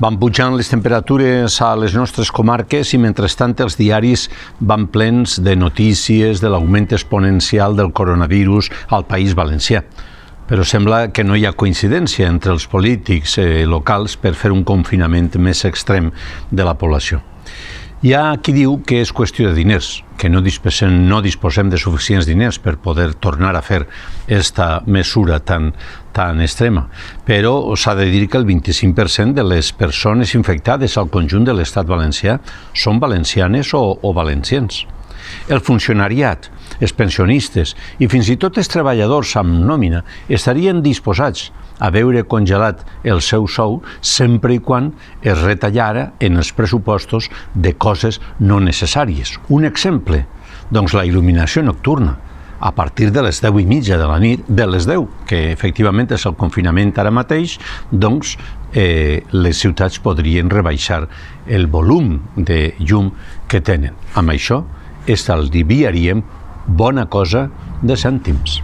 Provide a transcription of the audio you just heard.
Van pujant les temperatures a les nostres comarques i, mentrestant, els diaris van plens de notícies de l'augment exponencial del coronavirus al País Valencià. Però sembla que no hi ha coincidència entre els polítics locals per fer un confinament més extrem de la població. Hi ha qui diu que és qüestió de diners, que no disposem de suficients diners per poder tornar a fer aquesta mesura tan extrema. Però s'ha de dir que el 25% de les persones infectades al conjunt de l'estat valencià són valencianes o valencians. El funcionariat, els pensionistes i fins i tot els treballadors amb nòmina estarien disposats a veure congelat el seu sou sempre i quan es retallara en els pressupostos de coses no necessàries. Un exemple, doncs la il·luminació nocturna. A partir de les 10:30 de la nit, de les 10, que efectivament és el confinament ara mateix, doncs les ciutats podrien rebaixar el volum de llum que tenen. Amb això estalviaríem bona cosa de cèntims.